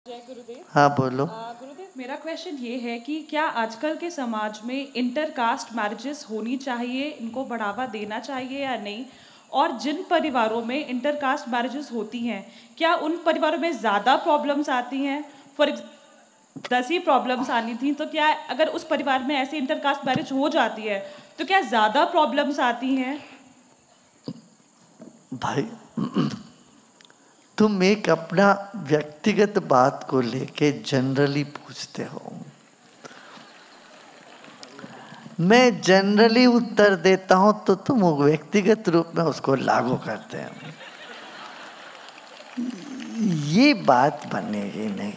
जय गुरुदेव। हाँ बोलो। गुरुदेव, मेरा क्वेश्चन ये है कि क्या आजकल के समाज में इंटरकास्ट मैरिजेस होनी चाहिए, इनको बढ़ावा देना चाहिए या नहीं? और जिन परिवारों में इंटरकास्ट मैरिजेस होती हैं, क्या उन परिवारों में ज़्यादा प्रॉब्लम्स आती हैं? फॉर 10 ही प्रॉब्लम्स आनी थी, तो क्या अगर उस परिवार में ऐसी इंटरकास्ट मैरिज हो जाती है तो क्या ज़्यादा प्रॉब्लम्स आती हैं? भाई तुम एक अपना व्यक्तिगत बात को लेके जनरली पूछते हो, मैं जनरली उत्तर देता हूं तो तुम व्यक्तिगत रूप में उसको लागू करते हो। ये बात बनेगी नहीं।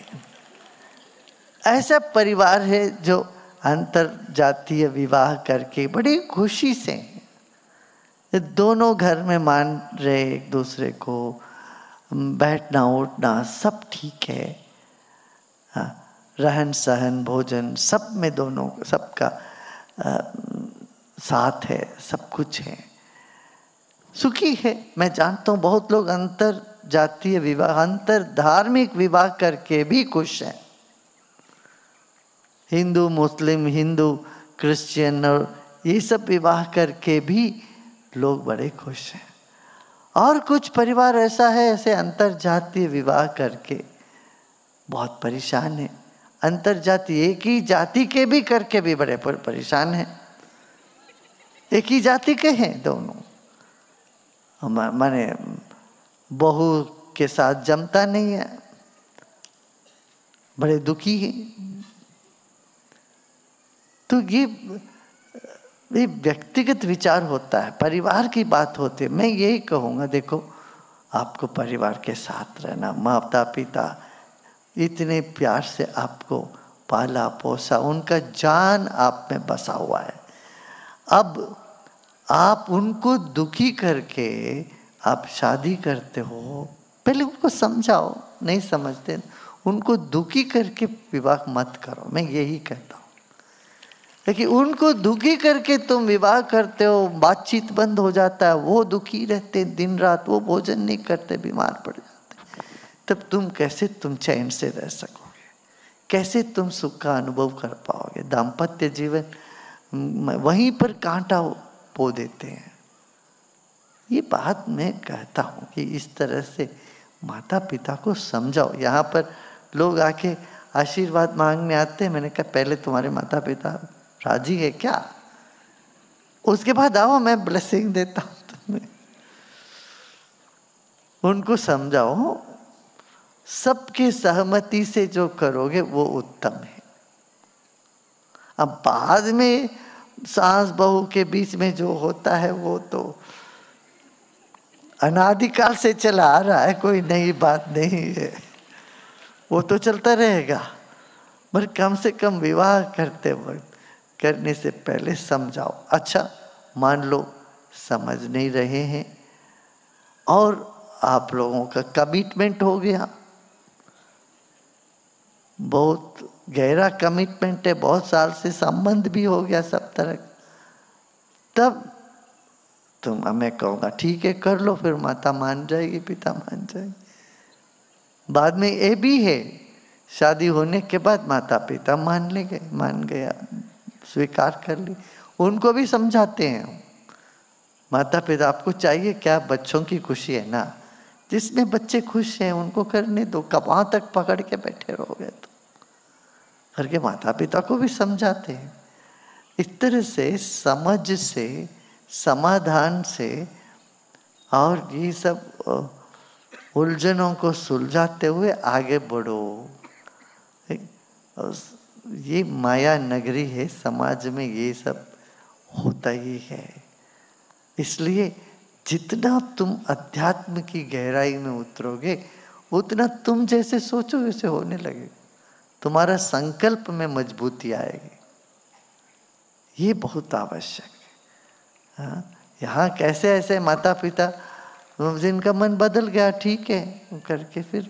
ऐसा परिवार है जो अंतर जातीय विवाह करके बड़ी खुशी से दोनों घर में मान रहे एक दूसरे को, बैठना उठना सब ठीक है, हाँ, रहन सहन भोजन सब में दोनों सबका साथ है, सब कुछ है, सुखी है। मैं जानता हूँ बहुत लोग अंतर जातीय विवाह, अंतर धार्मिक विवाह करके भी खुश हैं। हिंदू मुस्लिम, हिंदू क्रिश्चियन और ये सब विवाह करके भी लोग बड़े खुश हैं। और कुछ परिवार ऐसा है, ऐसे अंतर जातीय विवाह करके बहुत परेशान है। अंतर जाति एक ही जाति के भी करके भी बड़े परेशान हैं। एक ही जाति के हैं दोनों, माने बहू के साथ जमता नहीं है, बड़े दुखी हैं। तो ये व्यक्तिगत विचार होता है, परिवार की बात होती है। मैं यही कहूँगा, देखो आपको परिवार के साथ रहना, माता पिता इतने प्यार से आपको पाला पोसा, उनका जान आप में बसा हुआ है। अब आप उनको दुखी करके आप शादी करते हो, पहले उनको समझाओ, नहीं समझते उनको दुखी करके विवाह मत करो, मैं यही कहता हूँ। लेकिन उनको दुखी करके तुम विवाह करते हो, बातचीत बंद हो जाता है, वो दुखी रहते दिन रात, वो भोजन नहीं करते, बीमार पड़ जाते, तब तुम कैसे तुम चैन से रह सकोगे? कैसे तुम सुख का अनुभव कर पाओगे? दाम्पत्य जीवन वहीं पर कांटा बो देते हैं। ये बात मैं कहता हूँ कि इस तरह से माता पिता को समझाओ। यहाँ पर लोग आके आशीर्वाद मांगने आते हैं, मैंने कहा पहले तुम्हारे माता पिता राजी है क्या? उसके बाद आओ, मैं ब्लेसिंग देता हूँ तुम्हें। उनको समझाओ, सबके सहमति से जो करोगे वो उत्तम है। अब बाद में सास बहू के बीच में जो होता है वो तो अनादिकाल से चला आ रहा है, कोई नई बात नहीं है, वो तो चलता रहेगा। पर कम से कम विवाह करते वक्त, करने से पहले समझाओ। अच्छा मान लो समझ नहीं रहे हैं और आप लोगों का कमिटमेंट हो गया, बहुत गहरा कमिटमेंट है, बहुत साल से संबंध भी हो गया सब तरह, तब तुम, मैं कहूँगा ठीक है कर लो, फिर माता मान जाएगी, पिता मान जाएगी। बाद में ये भी है, शादी होने के बाद माता पिता मान गया, स्वीकार कर ली, उनको भी समझाते हैं। माता पिता आपको चाहिए क्या? बच्चों की खुशी है ना, जिसमें बच्चे खुश हैं उनको करने दो, कहाँ तक पकड़ के बैठे रहोगे? तो करके माता पिता को भी समझाते हैं। इस तरह से समझ से, समाधान से और ये सब उलझनों को सुलझाते हुए आगे बढ़ो। ये माया नगरी है, समाज में ये सब होता ही है। इसलिए जितना तुम अध्यात्म की गहराई में उतरोगे, उतना तुम जैसे सोचो वैसे होने लगेगा, तुम्हारा संकल्प में मजबूती आएगी। ये बहुत आवश्यक है। हाँ, यहाँ कैसे ऐसे माता पिता जिनका मन बदल गया, ठीक है करके फिर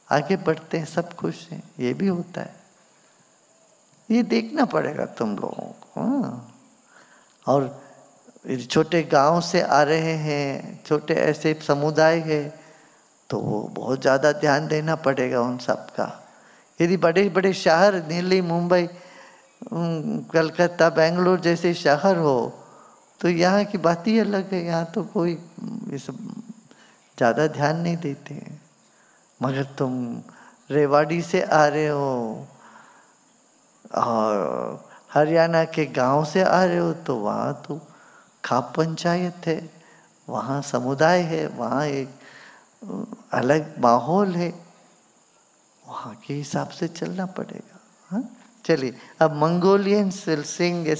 आगे बढ़ते हैं, सब खुश हैं, ये भी होता है। ये देखना पड़ेगा तुम लोगों को। हाँ, और छोटे गांव से आ रहे हैं, छोटे ऐसे समुदाय है, तो वो बहुत ज़्यादा ध्यान देना पड़ेगा उन सब का। यदि बड़े बड़े शहर दिल्ली, मुंबई, कलकत्ता, बेंगलोर जैसे शहर हो तो यहाँ की बात ही अलग है। यहाँ तो कोई इस ज़्यादा ध्यान नहीं देते हैं। मगर तुम रेवाड़ी से आ रहे हो और हरियाणा के गांव से आ रहे हो तो वहाँ तो खाप पंचायत है, वहाँ समुदाय है, वहाँ एक अलग माहौल है, वहाँ के हिसाब से चलना पड़ेगा। हाँ, चलिए अब मंगोलियंस विल सिंग ए